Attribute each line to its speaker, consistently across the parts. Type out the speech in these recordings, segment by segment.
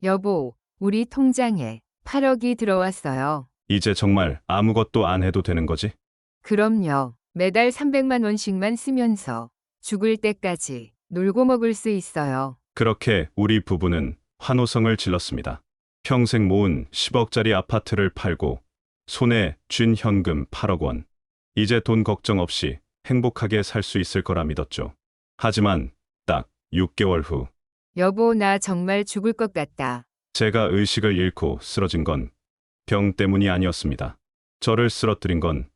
Speaker 1: 여보, 우리 통장에 8억이 들어왔어요.
Speaker 2: 이제 정말 아무것도 안 해도 되는 거지?
Speaker 1: 그럼요. 매달 300만 원씩만 쓰면서 죽을 때까지 놀고 먹을 수 있어요.
Speaker 2: 그렇게 우리 부부는 환호성을 질렀습니다. 평생 모은 10억짜리 아파트를 팔고 손에 쥔 현금 8억 원. 이제 돈 걱정 없이 행복하게 살 수 있을 거라 믿었죠. 하지만 딱 6개월 후
Speaker 1: 여보, 나 정말 죽을 것 같다.
Speaker 2: 제가 의식을 잃고 쓰러진 건 병 때문이 아니었습니다. 저를 쓰러뜨린 건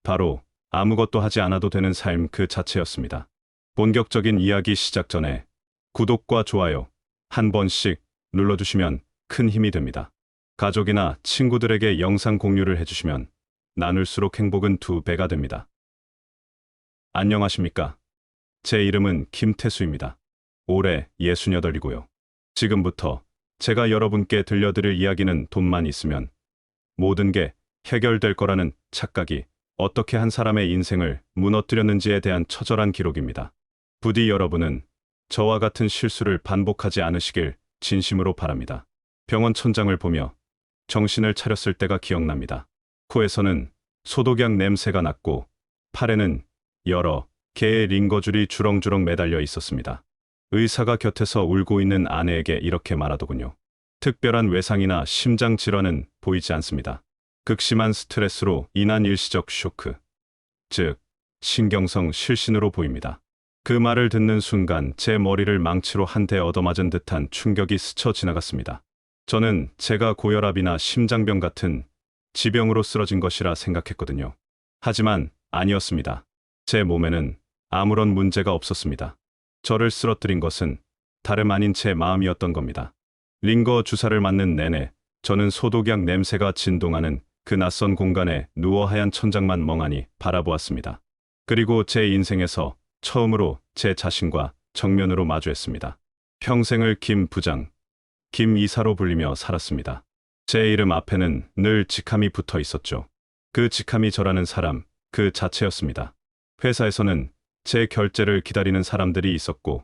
Speaker 2: 바로 아무것도 하지 않아도 되는 삶 그 자체였습니다. 본격적인 이야기 시작 전에 구독과 좋아요 한 번씩 눌러주시면 큰 힘이 됩니다. 가족이나 친구들에게 영상 공유를 해주시면 나눌수록 행복은 2배가 됩니다. 안녕하십니까? 제 이름은 김태수입니다. 올해 68이고요. 지금부터 제가 여러분께 들려드릴 이야기는 돈만 있으면 모든 게 해결될 거라는 착각이 어떻게 한 사람의 인생을 무너뜨렸는지에 대한 처절한 기록입니다. 부디 여러분은 저와 같은 실수를 반복하지 않으시길 진심으로 바랍니다. 병원 천장을 보며 정신을 차렸을 때가 기억납니다. 코에서는 소독약 냄새가 났고 팔에는 여러 개의 링거줄이 주렁주렁 매달려 있었습니다. 의사가 곁에서 울고 있는 아내에게 이렇게 말하더군요. 특별한 외상이나 심장 질환은 보이지 않습니다. 극심한 스트레스로 인한 일시적 쇼크, 즉 신경성 실신으로 보입니다. 그 말을 듣는 순간 제 머리를 망치로 한 대 얻어맞은 듯한 충격이 스쳐 지나갔습니다. 저는 제가 고혈압이나 심장병 같은 지병으로 쓰러진 것이라 생각했거든요. 하지만 아니었습니다. 제 몸에는 아무런 문제가 없었습니다. 저를 쓰러뜨린 것은 다름 아닌 제 마음이었던 겁니다. 링거 주사를 맞는 내내 저는 소독약 냄새가 진동하는 그 낯선 공간에 누워 하얀 천장만 멍하니 바라보았습니다. 그리고 제 인생에서 처음으로 제 자신과 정면으로 마주했습니다. 평생을 김 부장, 김 이사로 불리며 살았습니다. 제 이름 앞에는 늘 직함이 붙어 있었죠. 그 직함이 저라는 사람 그 자체였습니다. 회사에서는 제 결제를 기다리는 사람들이 있었고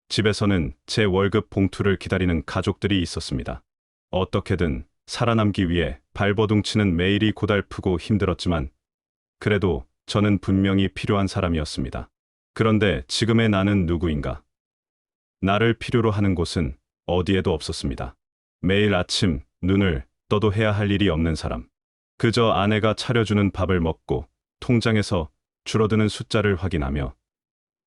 Speaker 2: 집에서는 제 월급 봉투를 기다리는 가족들이 있었습니다. 어떻게든 살아남기 위해 발버둥치는 매일이 고달프고 힘들었지만 그래도 저는 분명히 필요한 사람이었습니다. 그런데 지금의 나는 누구인가? 나를 필요로 하는 곳은 어디에도 없었습니다. 매일 아침 눈을 떠도 해야 할 일이 없는 사람. 그저 아내가 차려주는 밥을 먹고 통장에서 줄어드는 숫자를 확인하며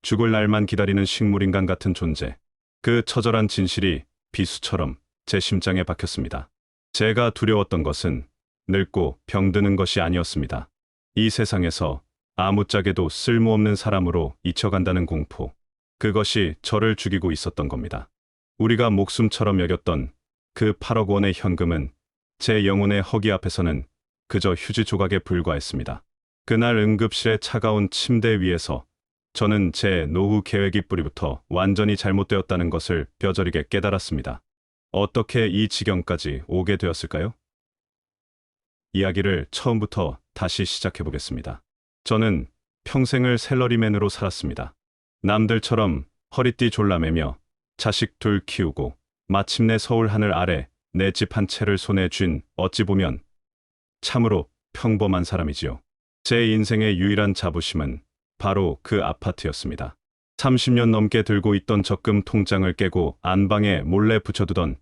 Speaker 2: 죽을 날만 기다리는 식물인간 같은 존재. 그 처절한 진실이 비수처럼 제 심장에 박혔습니다. 제가 두려웠던 것은 늙고 병드는 것이 아니었습니다. 이 세상에서 아무짝에도 쓸모없는 사람으로 잊혀간다는 공포. 그것이 저를 죽이고 있었던 겁니다. 우리가 목숨처럼 여겼던 그 8억 원의 현금은 제 영혼의 허기 앞에서는 그저 휴지 조각에 불과했습니다. 그날 응급실의 차가운 침대 위에서 저는 제 노후 계획이 뿌리부터 완전히 잘못되었다는 것을 뼈저리게 깨달았습니다. 어떻게 이 지경까지 오게 되었을까요? 이야기를 처음부터 다시 시작해 보겠습니다. 저는 평생을 샐러리맨으로 살았습니다. 남들처럼 허리띠 졸라매며 자식 둘 키우고 마침내 서울 하늘 아래 내 집 한 채를 손에 쥔 어찌 보면 참으로 평범한 사람이지요. 제 인생의 유일한 자부심은 바로 그 아파트였습니다. 30년 넘게 들고 있던 적금 통장을 깨고 안방에 몰래 붙여두던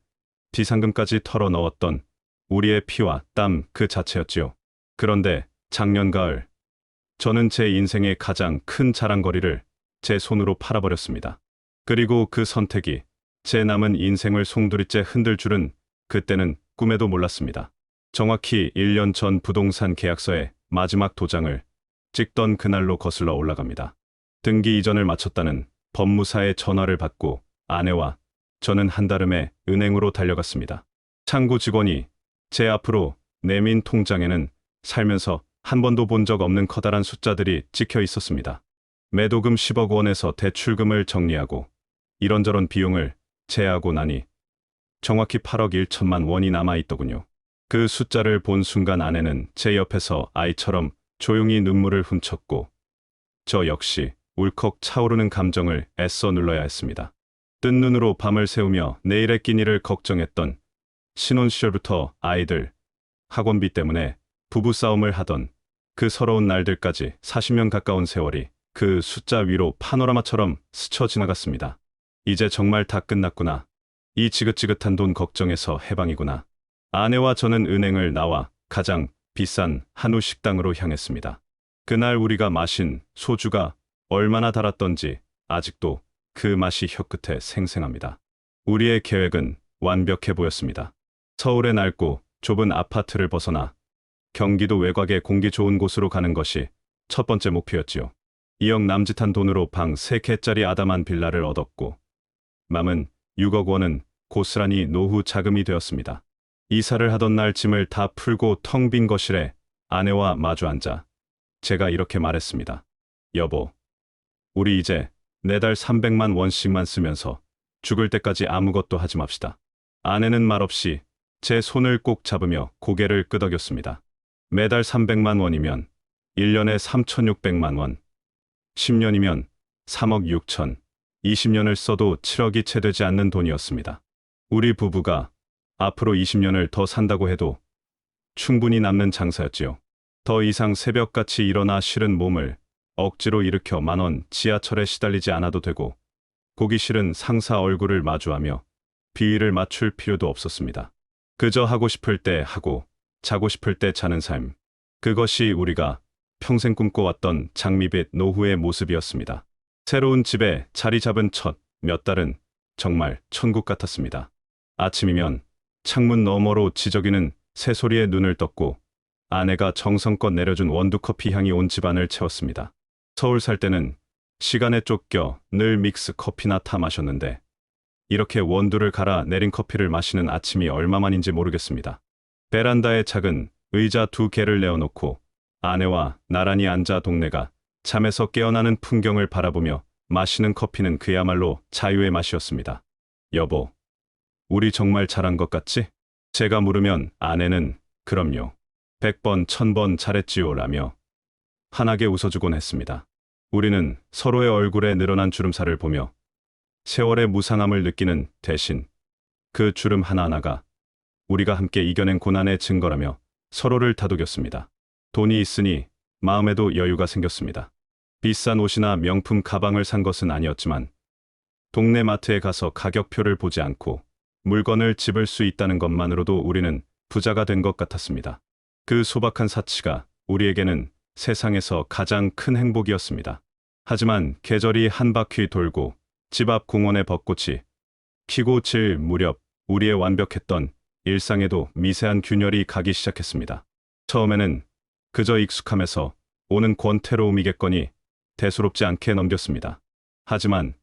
Speaker 2: 비상금까지 털어 넣었던 우리의 피와 땀 그 자체였지요. 그런데 작년 가을 저는 제 인생의 가장 큰 자랑거리를 제 손으로 팔아버렸습니다. 그리고 그 선택이 제 남은 인생을 송두리째 흔들 줄은 그때는 꿈에도 몰랐습니다. 정확히 1년 전 부동산 계약서에 마지막 도장을 찍던 그날로 거슬러 올라갑니다. 등기 이전을 마쳤다는 법무사의 전화를 받고 아내와 저는 한달음에 은행으로 달려갔습니다. 창구 직원이 제 앞으로 내민 통장에는 살면서 한 번도 본 적 없는 커다란 숫자들이 찍혀 있었습니다. 매도금 10억 원에서 대출금을 정리하고 이런저런 비용을 제하고 나니 정확히 8억 1천만 원이 남아있더군요. 그 숫자를 본 순간 아내는 제 옆에서 아이처럼 조용히 눈물을 훔쳤고 저 역시 울컥 차오르는 감정을 애써 눌러야 했습니다. 뜬 눈으로 밤을 새우며 내일의 끼니를 걱정했던 신혼 시절부터 아이들, 학원비 때문에 부부싸움을 하던 그 서러운 날들까지 40년 가까운 세월이 그 숫자 위로 파노라마처럼 스쳐 지나갔습니다. 이제 정말 다 끝났구나. 이 지긋지긋한 돈 걱정에서 해방이구나. 아내와 저는 은행을 나와 가장 비싼 한우 식당으로 향했습니다. 그날 우리가 마신 소주가 얼마나 달았던지 아직도 그 맛이 혀끝에 생생합니다. 우리의 계획은 완벽해 보였습니다. 서울의 낡고 좁은 아파트를 벗어나 경기도 외곽의 공기 좋은 곳으로 가는 것이 첫 번째 목표였지요. 2억 남짓한 돈으로 방 3개짜리 아담한 빌라를 얻었고 남은 6억 원은 고스란히 노후 자금이 되었습니다. 이사를 하던 날 짐을 다 풀고 텅 빈 거실에 아내와 마주 앉아 제가 이렇게 말했습니다. 여보, 우리 이제 매달 300만 원씩만 쓰면서 죽을 때까지 아무것도 하지 맙시다. 아내는 말없이 제 손을 꼭 잡으며 고개를 끄덕였습니다. 매달 300만 원이면 1년에 3,600만 원, 10년이면 3억 6천, 20년을 써도 7억이 채 되지 않는 돈이었습니다. 우리 부부가 앞으로 20년을 더 산다고 해도 충분히 남는 장사였지요. 더 이상 새벽같이 일어나 싫은 몸을 억지로 일으켜 10,000원 지하철에 시달리지 않아도 되고 보기 싫은 상사 얼굴을 마주하며 비위를 맞출 필요도 없었습니다. 그저 하고 싶을 때 하고 자고 싶을 때 자는 삶. 그것이 우리가 평생 꿈꿔왔던 장밋빛 노후의 모습이었습니다. 새로운 집에 자리 잡은 첫 몇 달은 정말 천국 같았습니다. 아침이면 창문 너머로 지저귀는 새소리에 눈을 떴고 아내가 정성껏 내려준 원두커피 향이 온 집안을 채웠습니다. 서울 살 때는 시간에 쫓겨 늘 믹스 커피나 타 마셨는데 이렇게 원두를 갈아 내린 커피를 마시는 아침이 얼마만인지 모르겠습니다. 베란다에 작은 의자 2개를 내어놓고 아내와 나란히 앉아 동네가 잠에서 깨어나는 풍경을 바라보며 마시는 커피는 그야말로 자유의 맛이었습니다. 여보, 우리 정말 잘한 것 같지? 제가 물으면 아내는 그럼요. 100번, 1000번 잘했지요 라며 환하게 웃어주곤 했습니다. 우리는 서로의 얼굴에 늘어난 주름살을 보며 세월의 무상함을 느끼는 대신 그 주름 하나하나가 우리가 함께 이겨낸 고난의 증거라며 서로를 다독였습니다. 돈이 있으니 마음에도 여유가 생겼습니다. 비싼 옷이나 명품 가방을 산 것은 아니었지만 동네 마트에 가서 가격표를 보지 않고 물건을 집을 수 있다는 것만으로도 우리는 부자가 된 것 같았습니다. 그 소박한 사치가 우리에게는 세상에서 가장 큰 행복이었습니다. 하지만 계절이 한 바퀴 돌고 집 앞 공원의 벚꽃이 피고 질 무렵 우리의 완벽했던 일상에도 미세한 균열이 가기 시작했습니다. 처음에는 그저 익숙함에서 오는 권태로움이겠거니 대수롭지 않게 넘겼습니다. 하지만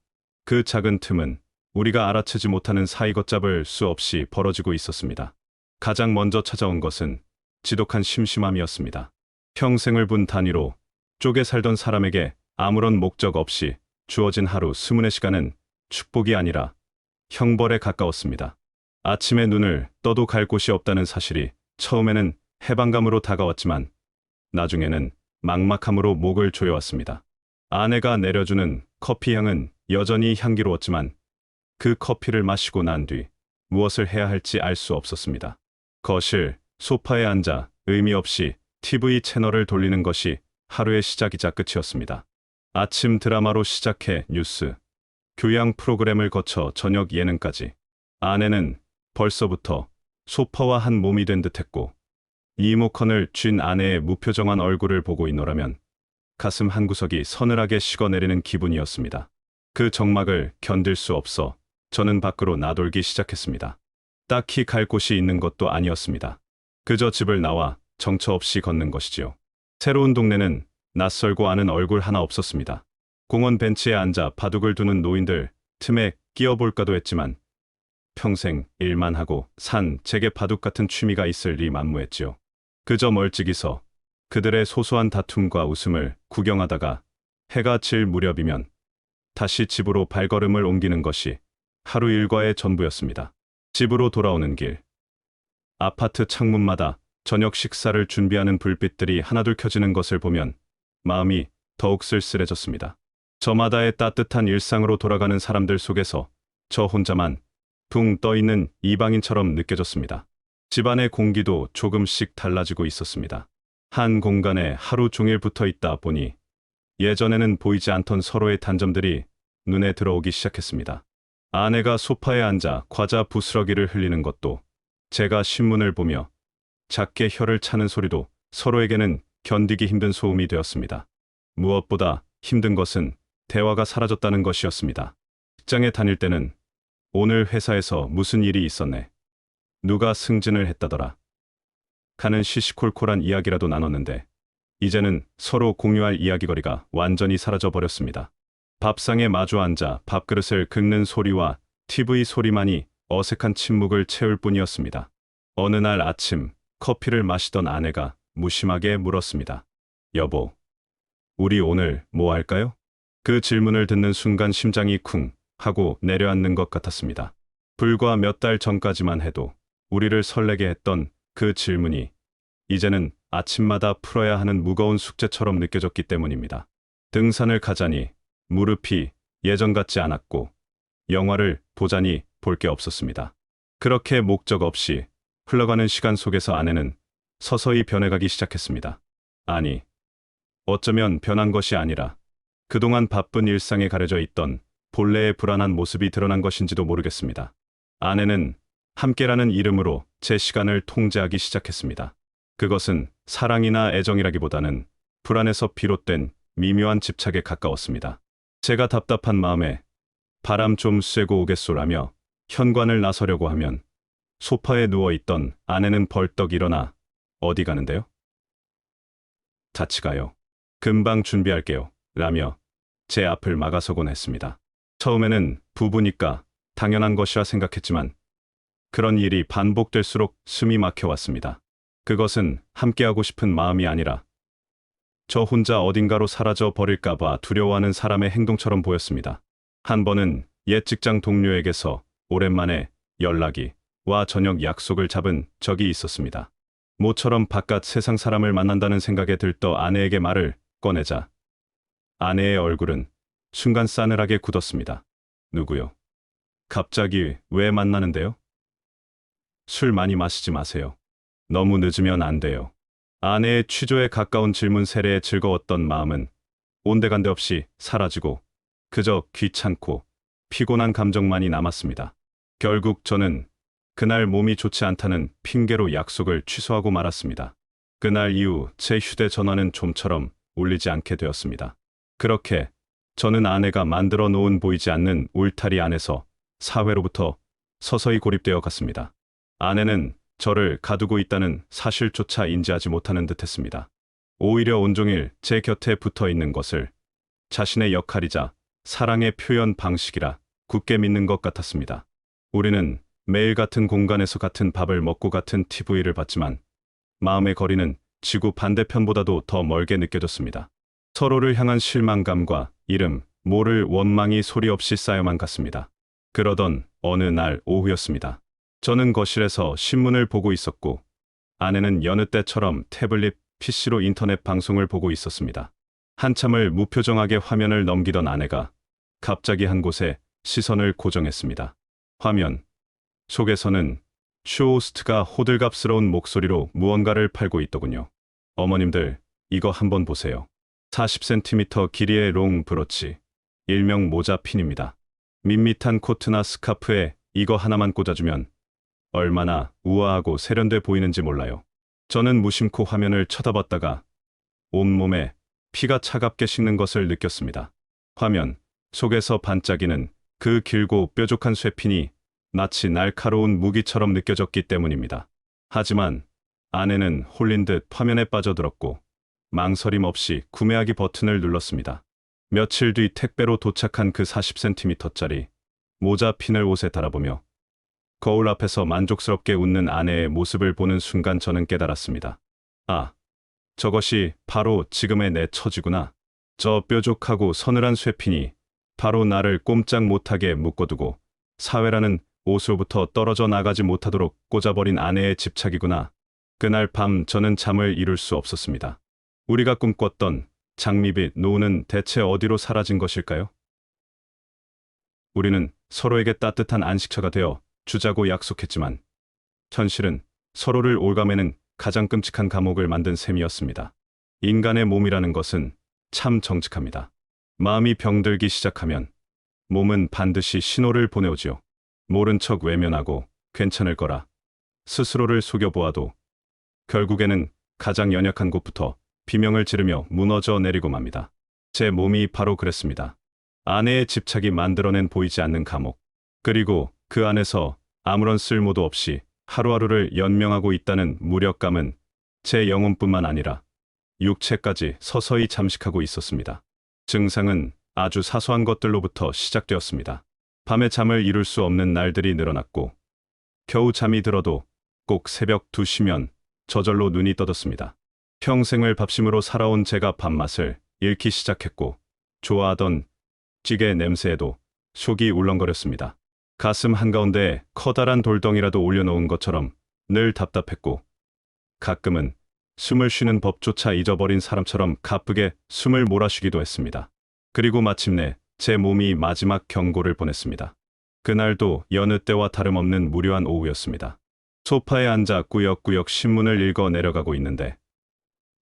Speaker 2: 그 작은 틈은 우리가 알아채지 못하는 사이 걷잡을 수 없이 벌어지고 있었습니다. 가장 먼저 찾아온 것은 지독한 심심함이었습니다. 평생을 분 단위로 쪼개 살던 사람에게 아무런 목적 없이 주어진 하루 24시간은 축복이 아니라 형벌에 가까웠습니다. 아침에 눈을 떠도 갈 곳이 없다는 사실이 처음에는 해방감으로 다가왔지만 나중에는 막막함으로 목을 조여왔습니다. 아내가 내려주는 커피 향은 여전히 향기로웠지만 그 커피를 마시고 난 뒤 무엇을 해야 할지 알 수 없었습니다. 거실, 소파에 앉아 의미 없이 TV 채널을 돌리는 것이 하루의 시작이자 끝이었습니다. 아침 드라마로 시작해 뉴스, 교양 프로그램을 거쳐 저녁 예능까지 아내는 벌써부터 소파와 한 몸이 된 듯했고 리모컨을 쥔 아내의 무표정한 얼굴을 보고 있노라면 가슴 한구석이 서늘하게 식어내리는 기분이었습니다. 그 적막을 견딜 수 없어 저는 밖으로 나돌기 시작했습니다. 딱히 갈 곳이 있는 것도 아니었습니다. 그저 집을 나와 정처 없이 걷는 것이지요. 새로운 동네는 낯설고 아는 얼굴 하나 없었습니다. 공원 벤치에 앉아 바둑을 두는 노인들 틈에 끼어볼까도 했지만 평생 일만 하고 산 제게 바둑 같은 취미가 있을 리 만무했지요. 그저 멀찍이 서 그들의 소소한 다툼과 웃음을 구경하다가 해가 질 무렵이면 다시 집으로 발걸음을 옮기는 것이 하루 일과의 전부였습니다. 집으로 돌아오는 길, 아파트 창문마다 저녁 식사를 준비하는 불빛들이 하나둘 켜지는 것을 보면 마음이 더욱 쓸쓸해졌습니다. 저마다의 따뜻한 일상으로 돌아가는 사람들 속에서 저 혼자만 붕 떠있는 이방인처럼 느껴졌습니다. 집안의 공기도 조금씩 달라지고 있었습니다. 한 공간에 하루 종일 붙어 있다 보니 예전에는 보이지 않던 서로의 단점들이 눈에 들어오기 시작했습니다. 아내가 소파에 앉아 과자 부스러기를 흘리는 것도, 제가 신문을 보며 작게 혀를 차는 소리도 서로에게는 견디기 힘든 소음이 되었습니다. 무엇보다 힘든 것은 대화가 사라졌다는 것이었습니다. 직장에 다닐 때는 오늘 회사에서 무슨 일이 있었네, 누가 승진을 했다더라 가는 시시콜콜한 이야기라도 나눴는데, 이제는 서로 공유할 이야기거리가 완전히 사라져 버렸습니다. 밥상에 마주 앉아 밥그릇을 긁는 소리와 TV 소리만이 어색한 침묵을 채울 뿐이었습니다. 어느 날 아침 커피를 마시던 아내가 무심하게 물었습니다. 여보, 우리 오늘 뭐 할까요? 그 질문을 듣는 순간 심장이 쿵 하고 내려앉는 것 같았습니다. 불과 몇 달 전까지만 해도 우리를 설레게 했던 그 질문이 이제는 아침마다 풀어야 하는 무거운 숙제처럼 느껴졌기 때문입니다. 등산을 가자니 무릎이 예전 같지 않았고, 영화를 보자니 볼 게 없었습니다. 그렇게 목적 없이 흘러가는 시간 속에서 아내는 서서히 변해가기 시작했습니다. 아니, 어쩌면 변한 것이 아니라 그동안 바쁜 일상에 가려져 있던 본래의 불안한 모습이 드러난 것인지도 모르겠습니다. 아내는 함께라는 이름으로 제 시간을 통제하기 시작했습니다. 그것은 사랑이나 애정이라기보다는 불안에서 비롯된 미묘한 집착에 가까웠습니다. 제가 답답한 마음에 바람 좀 쐬고 오겠소라며 현관을 나서려고 하면 소파에 누워있던 아내는 벌떡 일어나 어디 가는데요? 같이 가요. 금방 준비할게요. 라며 제 앞을 막아서곤 했습니다. 처음에는 부부니까 당연한 것이라 생각했지만 그런 일이 반복될수록 숨이 막혀왔습니다. 그것은 함께하고 싶은 마음이 아니라 저 혼자 어딘가로 사라져 버릴까봐 두려워하는 사람의 행동처럼 보였습니다. 한 번은 옛 직장 동료에게서 오랜만에 연락이 와 저녁 약속을 잡은 적이 있었습니다. 모처럼 바깥 세상 사람을 만난다는 생각에 들떠 아내에게 말을 꺼내자 아내의 얼굴은 순간 싸늘하게 굳었습니다. 누구요? 갑자기 왜 만나는데요? 술 많이 마시지 마세요. 너무 늦으면 안 돼요. 아내의 취조에 가까운 질문 세례에 즐거웠던 마음은 온데간데 없이 사라지고 그저 귀찮고 피곤한 감정만이 남았습니다. 결국 저는 그날 몸이 좋지 않다는 핑계로 약속을 취소하고 말았습니다. 그날 이후 제 휴대전화는 좀처럼 울리지 않게 되었습니다. 그렇게 저는 아내가 만들어 놓은 보이지 않는 울타리 안에서 사회로부터 서서히 고립되어 갔습니다. 아내는 저를 가두고 있다는 사실조차 인지하지 못하는 듯했습니다. 오히려 온종일 제 곁에 붙어 있는 것을 자신의 역할이자 사랑의 표현 방식이라 굳게 믿는 것 같았습니다. 우리는 매일 같은 공간에서 같은 밥을 먹고 같은 TV를 봤지만 마음의 거리는 지구 반대편보다도 더 멀게 느껴졌습니다. 서로를 향한 실망감과 이름 모를 원망이 소리 없이 쌓여만 갔습니다. 그러던 어느 날 오후였습니다. 저는 거실에서 신문을 보고 있었고 아내는 여느 때처럼 태블릿 PC로 인터넷 방송을 보고 있었습니다. 한참을 무표정하게 화면을 넘기던 아내가 갑자기 한 곳에 시선을 고정했습니다. 화면 속에서는 쇼호스트가 호들갑스러운 목소리로 무언가를 팔고 있더군요. 어머님들, 이거 한번 보세요. 40cm 길이의 롱 브로치, 일명 모자 핀입니다. 밋밋한 코트나 스카프에 이거 하나만 꽂아주면 얼마나 우아하고 세련돼 보이는지 몰라요. 저는 무심코 화면을 쳐다봤다가 온몸에 피가 차갑게 식는 것을 느꼈습니다. 화면 속에서 반짝이는 그 길고 뾰족한 쇠핀이 마치 날카로운 무기처럼 느껴졌기 때문입니다. 하지만 아내는 홀린 듯 화면에 빠져들었고 망설임 없이 구매하기 버튼을 눌렀습니다. 며칠 뒤 택배로 도착한 그 40cm짜리 모자 핀을 옷에 달아보며 거울 앞에서 만족스럽게 웃는 아내의 모습을 보는 순간 저는 깨달았습니다. 아, 저것이 바로 지금의 내 처지구나. 저 뾰족하고 서늘한 쇠핀이 바로 나를 꼼짝 못하게 묶어두고 사회라는 옷으로부터 떨어져 나가지 못하도록 꽂아버린 아내의 집착이구나. 그날 밤 저는 잠을 이룰 수 없었습니다. 우리가 꿈꿨던 장미빛 노을은 대체 어디로 사라진 것일까요? 우리는 서로에게 따뜻한 안식처가 되어 주자고 약속했지만 현실은 서로를 올가매는 가장 끔찍한 감옥을 만든 셈이었습니다. 인간의 몸이라는 것은 참 정직합니다. 마음이 병들기 시작하면 몸은 반드시 신호를 보내오지요. 모른 척 외면하고 괜찮을 거라 스스로를 속여보아도 결국에는 가장 연약한 곳부터 비명을 지르며 무너져 내리고 맙니다. 제 몸이 바로 그랬습니다. 아내의 집착이 만들어낸 보이지 않는 감옥. 그리고 그 안에서 아무런 쓸모도 없이 하루하루를 연명하고 있다는 무력감은 제 영혼뿐만 아니라 육체까지 서서히 잠식하고 있었습니다. 증상은 아주 사소한 것들로부터 시작되었습니다. 밤에 잠을 이룰 수 없는 날들이 늘어났고 겨우 잠이 들어도 꼭 새벽 2시면 저절로 눈이 떠졌습니다. 평생을 밥심으로 살아온 제가 밥맛을 잃기 시작했고 좋아하던 찌개 냄새에도 속이 울렁거렸습니다. 가슴 한가운데에 커다란 돌덩이라도 올려놓은 것처럼 늘 답답했고 가끔은 숨을 쉬는 법조차 잊어버린 사람처럼 가쁘게 숨을 몰아쉬기도 했습니다. 그리고 마침내 제 몸이 마지막 경고를 보냈습니다. 그날도 여느 때와 다름없는 무료한 오후였습니다. 소파에 앉아 꾸역꾸역 신문을 읽어 내려가고 있는데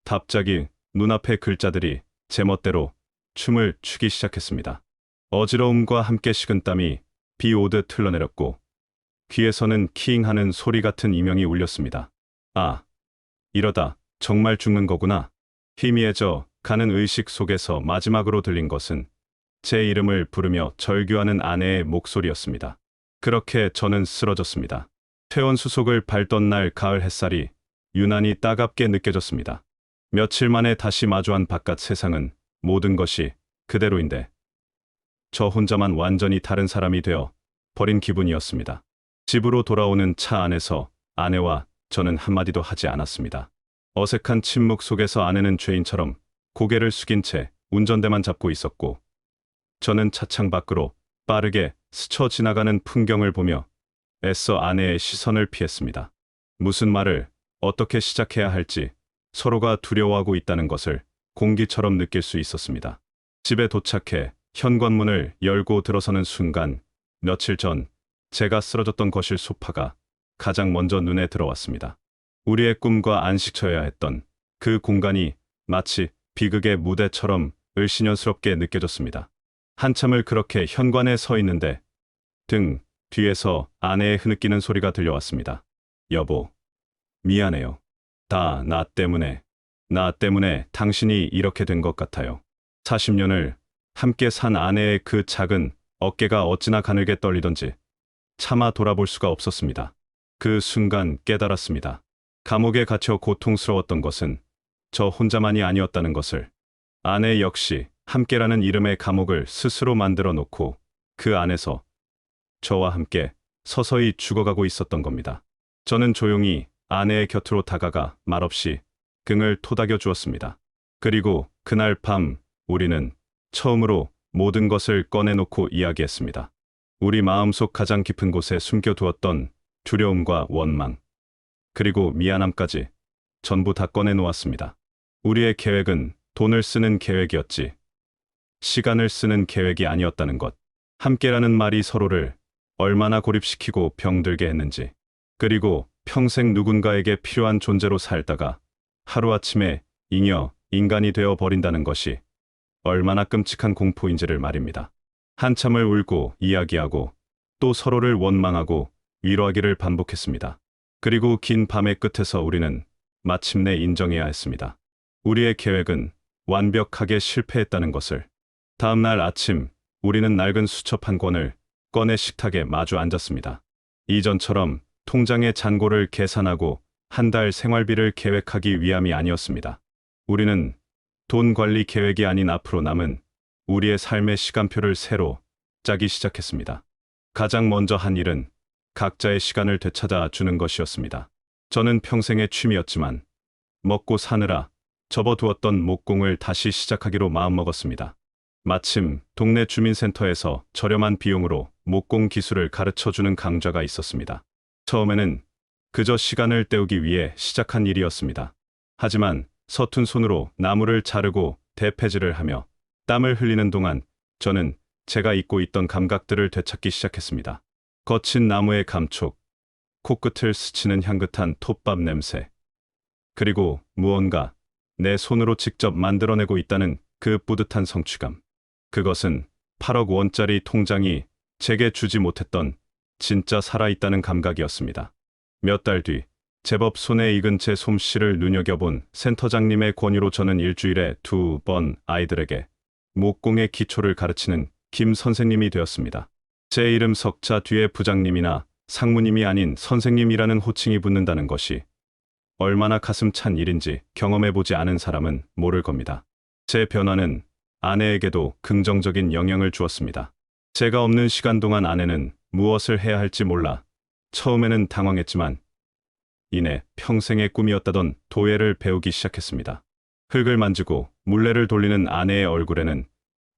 Speaker 2: 갑자기 눈앞의 글자들이 제멋대로 춤을 추기 시작했습니다. 어지러움과 함께 식은땀이 비 오듯 흘러내렸고 귀에서는 키잉하는 소리 같은 이명이 울렸습니다. 아, 이러다 정말 죽는 거구나. 희미해져 가는 의식 속에서 마지막으로 들린 것은 제 이름을 부르며 절규하는 아내의 목소리였습니다. 그렇게 저는 쓰러졌습니다. 퇴원 수속을 밟던 날 가을 햇살이 유난히 따갑게 느껴졌습니다. 며칠 만에 다시 마주한 바깥 세상은 모든 것이 그대로인데 저 혼자만 완전히 다른 사람이 되어 버린 기분이었습니다. 집으로 돌아오는 차 안에서 아내와 저는 한마디도 하지 않았습니다. 어색한 침묵 속에서 아내는 죄인처럼 고개를 숙인 채 운전대만 잡고 있었고 저는 차창 밖으로 빠르게 스쳐 지나가는 풍경을 보며 애써 아내의 시선을 피했습니다. 무슨 말을 어떻게 시작해야 할지 서로가 두려워하고 있다는 것을 공기처럼 느낄 수 있었습니다. 집에 도착해 현관문을 열고 들어서는 순간 며칠 전 제가 쓰러졌던 거실 소파가 가장 먼저 눈에 들어왔습니다. 우리의 꿈과 안식처여야 했던 그 공간이 마치 비극의 무대처럼 을씨년스럽게 느껴졌습니다. 한참을 그렇게 현관에 서 있는데 등 뒤에서 아내의 흐느끼는 소리가 들려왔습니다. 여보, 미안해요. 다 나 때문에 당신이 이렇게 된 것 같아요. 40년을 함께 산 아내의 그 작은 어깨가 어찌나 가늘게 떨리던지 차마 돌아볼 수가 없었습니다. 그 순간 깨달았습니다. 감옥에 갇혀 고통스러웠던 것은 저 혼자만이 아니었다는 것을. 아내 역시 함께라는 이름의 감옥을 스스로 만들어 놓고 그 안에서 저와 함께 서서히 죽어가고 있었던 겁니다. 저는 조용히 아내의 곁으로 다가가 말없이 등을 토닥여 주었습니다. 그리고 그날 밤 우리는 처음으로 모든 것을 꺼내놓고 이야기했습니다. 우리 마음속 가장 깊은 곳에 숨겨두었던 두려움과 원망, 그리고 미안함까지 전부 다 꺼내놓았습니다. 우리의 계획은 돈을 쓰는 계획이었지 시간을 쓰는 계획이 아니었다는 것. 함께라는 말이 서로를 얼마나 고립시키고 병들게 했는지, 그리고 평생 누군가에게 필요한 존재로 살다가 하루아침에 잉여 인간이 되어 버린다는 것이 얼마나 끔찍한 공포인지를 말입니다. 한참을 울고 이야기하고 또 서로를 원망하고 위로하기를 반복했습니다. 그리고 긴 밤의 끝에서 우리는 마침내 인정해야 했습니다. 우리의 계획은 완벽하게 실패했다는 것을. 다음 날 아침 우리는 낡은 수첩 한 권을 꺼내 식탁에 마주 앉았습니다. 이전처럼 통장의 잔고를 계산하고 한 달 생활비를 계획하기 위함이 아니었습니다. 우리는 돈 관리 계획이 아닌 앞으로 남은 우리의 삶의 시간표를 새로 짜기 시작했습니다. 가장 먼저 한 일은 각자의 시간을 되찾아 주는 것이었습니다. 저는 평생의 취미였지만 먹고 사느라 접어두었던 목공을 다시 시작하기로 마음먹었습니다. 마침 동네 주민센터에서 저렴한 비용으로 목공 기술을 가르쳐주는 강좌가 있었습니다. 처음에는 그저 시간을 때우기 위해 시작한 일이었습니다. 하지만 서툰 손으로 나무를 자르고 대패질을 하며 땀을 흘리는 동안 저는 제가 잊고 있던 감각들을 되찾기 시작했습니다. 거친 나무의 감촉, 코끝을 스치는 향긋한 톱밥 냄새, 그리고 무언가 내 손으로 직접 만들어내고 있다는 그 뿌듯한 성취감. 그것은 8억 원짜리 통장이 제게 주지 못했던 진짜 살아있다는 감각이었습니다. 몇 달 뒤, 제법 손에 익은 제 솜씨를 눈여겨본 센터장님의 권유로 저는 일주일에 2번 아이들에게 목공의 기초를 가르치는 김 선생님이 되었습니다. 제 이름 석자 뒤에 부장님이나 상무님이 아닌 선생님이라는 호칭이 붙는다는 것이 얼마나 가슴 찬 일인지 경험해보지 않은 사람은 모를 겁니다. 제 변화는 아내에게도 긍정적인 영향을 주었습니다. 제가 없는 시간 동안 아내는 무엇을 해야 할지 몰라 처음에는 당황했지만 이내 평생의 꿈이었다던 도예를 배우기 시작했습니다. 흙을 만지고 물레를 돌리는 아내의 얼굴에는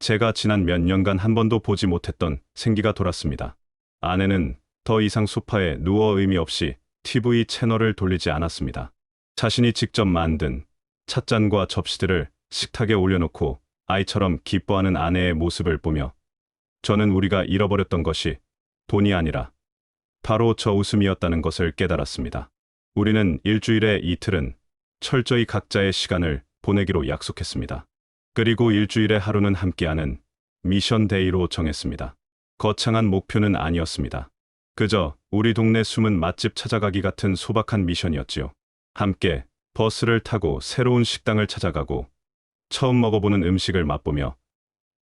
Speaker 2: 제가 지난 몇 년간 한 번도 보지 못했던 생기가 돌았습니다. 아내는 더 이상 소파에 누워 의미 없이 TV 채널을 돌리지 않았습니다. 자신이 직접 만든 찻잔과 접시들을 식탁에 올려놓고 아이처럼 기뻐하는 아내의 모습을 보며 저는 우리가 잃어버렸던 것이 돈이 아니라 바로 저 웃음이었다는 것을 깨달았습니다. 우리는 일주일에 이틀은 철저히 각자의 시간을 보내기로 약속했습니다. 그리고 일주일에 하루는 함께하는 미션 데이로 정했습니다. 거창한 목표는 아니었습니다. 그저 우리 동네 숨은 맛집 찾아가기 같은 소박한 미션이었지요. 함께 버스를 타고 새로운 식당을 찾아가고 처음 먹어보는 음식을 맛보며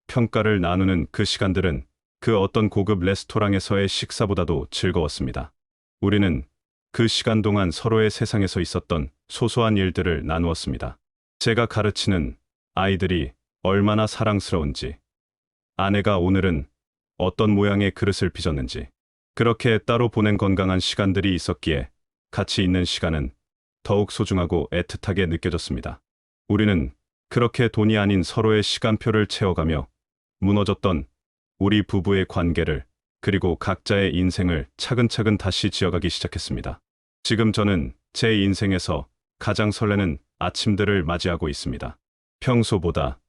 Speaker 2: 평가를 나누는 그 시간들은 그 어떤 고급 레스토랑에서의 식사보다도 즐거웠습니다. 우리는 그 시간 동안 서로의 세상에서 있었던 소소한 일들을 나누었습니다. 제가 가르치는 아이들이 얼마나 사랑스러운지, 아내가 오늘은 어떤 모양의 그릇을 빚었는지, 그렇게 따로 보낸 건강한 시간들이 있었기에 같이 있는 시간은 더욱 소중하고 애틋하게 느껴졌습니다. 우리는 그렇게 돈이 아닌 서로의 시간표를 채워가며 무너졌던 우리 부부의 관계를 그리고 각자의 인생을 차근차근 다시 지어가기 시작했습니다. 지금 저는 제 인생에서 가장 설레는 아침들을 맞이하고 있습니다. 평소보다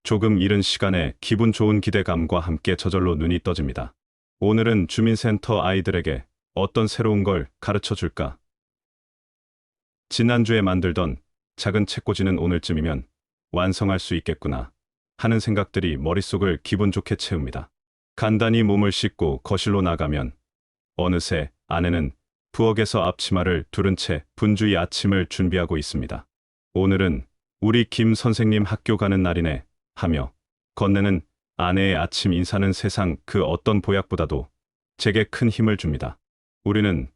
Speaker 2: 조금 이른 시간에 기분 좋은 기대감과 함께 저절로 눈이 떠집니다. 오늘은 주민센터 아이들에게 어떤 새로운 걸 가르쳐 줄까? 지난주에 만들던 작은 책꽂이는 오늘쯤이면 완성할 수 있겠구나 하는 생각들이 머릿속을 기분 좋게 채웁니다. 간단히 몸을 씻고 거실로 나가면 어느새 아내는 부엌에서 앞치마를 두른 채 분주히 아침을 준비하고 있습니다. 오늘은 우리 김 선생님 학교 가는 날이네 하며 건네는 아내의 아침 인사는 세상 그 어떤 보약보다도 제게 큰 힘을 줍니다. 우리는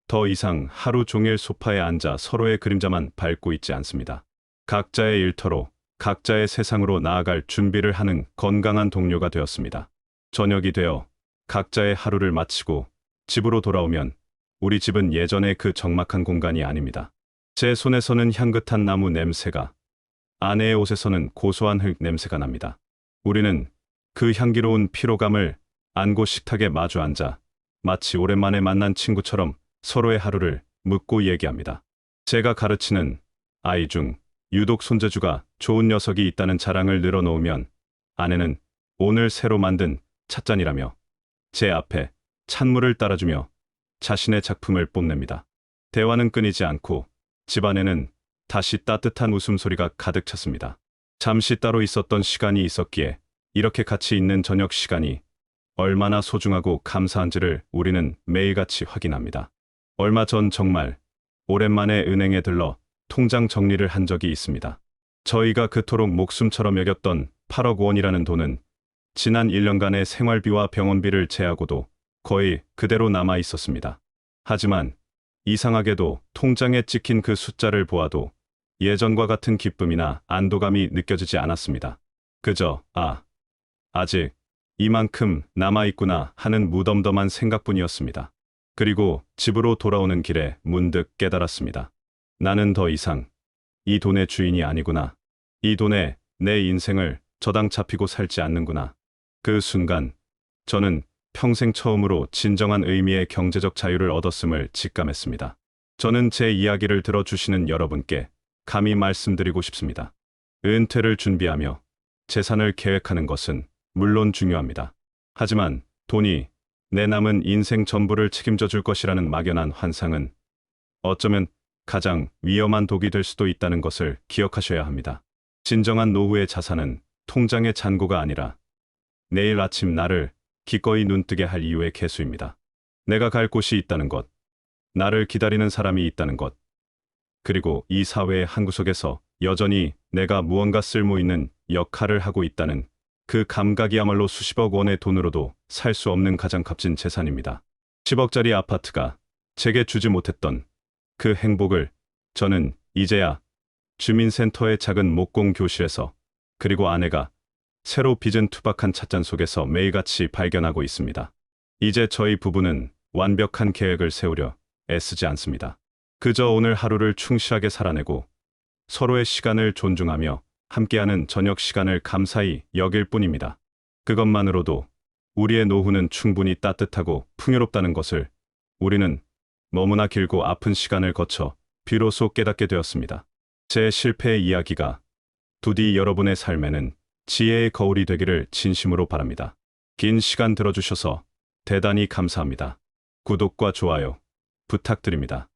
Speaker 2: 더 이상 하루 종일 소파에 앉아 서로의 그림자만 밟고 있지 않습니다. 각자의 일터로 각자의 세상으로 나아갈 준비를 하는 건강한 동료가 되었습니다. 저녁이 되어 각자의 하루를 마치고 집으로 돌아오면 우리 집은 예전의 그 적막한 공간이 아닙니다. 제 손에서는 향긋한 나무 냄새가, 아내의 옷에서는 고소한 흙 냄새가 납니다. 우리는 그 향기로운 피로감을 안고 식탁에 마주 앉아 마치 오랜만에 만난 친구처럼 서로의 하루를 묻고 얘기합니다. 제가 가르치는 아이 중 유독 손재주가 좋은 녀석이 있다는 자랑을 늘어놓으면 아내는 오늘 새로 만든 찻잔이라며 제 앞에 찬물을 따라주며 자신의 작품을 뽐냅니다. 대화는 끊이지 않고 집안에는 다시 따뜻한 웃음소리가 가득 찼습니다. 잠시 따로 있었던 시간이 있었기에 이렇게 같이 있는 저녁 시간이 얼마나 소중하고 감사한지를 우리는 매일같이 확인합니다. 얼마 전 정말 오랜만에 은행에 들러 통장 정리를 한 적이 있습니다. 저희가 그토록 목숨처럼 여겼던 8억 원이라는 돈은 지난 1년간의 생활비와 병원비를 제하고도 거의 그대로 남아 있었습니다. 하지만 이상하게도 통장에 찍힌 그 숫자를 보아도 예전과 같은 기쁨이나 안도감이 느껴지지 않았습니다. 그저 아직 이만큼 남아있구나 하는 무덤덤한 생각뿐이었습니다. 그리고 집으로 돌아오는 길에 문득 깨달았습니다. 나는 더 이상 이 돈의 주인이 아니구나. 이 돈에 내 인생을 저당 잡히고 살지 않는구나. 그 순간 저는 평생 처음으로 진정한 의미의 경제적 자유를 얻었음을 직감했습니다. 저는 제 이야기를 들어주시는 여러분께 감히 말씀드리고 싶습니다. 은퇴를 준비하며 재산을 계획하는 것은 물론 중요합니다. 하지만 돈이 내 남은 인생 전부를 책임져 줄 것이라는 막연한 환상은 어쩌면 가장 위험한 독이 될 수도 있다는 것을 기억하셔야 합니다. 진정한 노후의 자산은 통장의 잔고가 아니라 내일 아침 나를 기꺼이 눈뜨게 할 이유의 개수입니다. 내가 갈 곳이 있다는 것, 나를 기다리는 사람이 있다는 것, 그리고 이 사회의 한구석에서 여전히 내가 무언가 쓸모 있는 역할을 하고 있다는 그 감각이야말로 수십억 원의 돈으로도 살 수 없는 가장 값진 재산입니다. 10억짜리 아파트가 제게 주지 못했던 그 행복을 저는 이제야 주민센터의 작은 목공 교실에서 그리고 아내가 새로 빚은 투박한 찻잔 속에서 매일같이 발견하고 있습니다. 이제 저희 부부는 완벽한 계획을 세우려 애쓰지 않습니다. 그저 오늘 하루를 충실하게 살아내고 서로의 시간을 존중하며 함께하는 저녁 시간을 감사히 여길 뿐입니다. 그것만으로도 우리의 노후는 충분히 따뜻하고 풍요롭다는 것을 우리는 너무나 길고 아픈 시간을 거쳐 비로소 깨닫게 되었습니다. 제 실패의 이야기가 부디 여러분의 삶에는 지혜의 거울이 되기를 진심으로 바랍니다. 긴 시간 들어주셔서 대단히 감사합니다. 구독과 좋아요 부탁드립니다.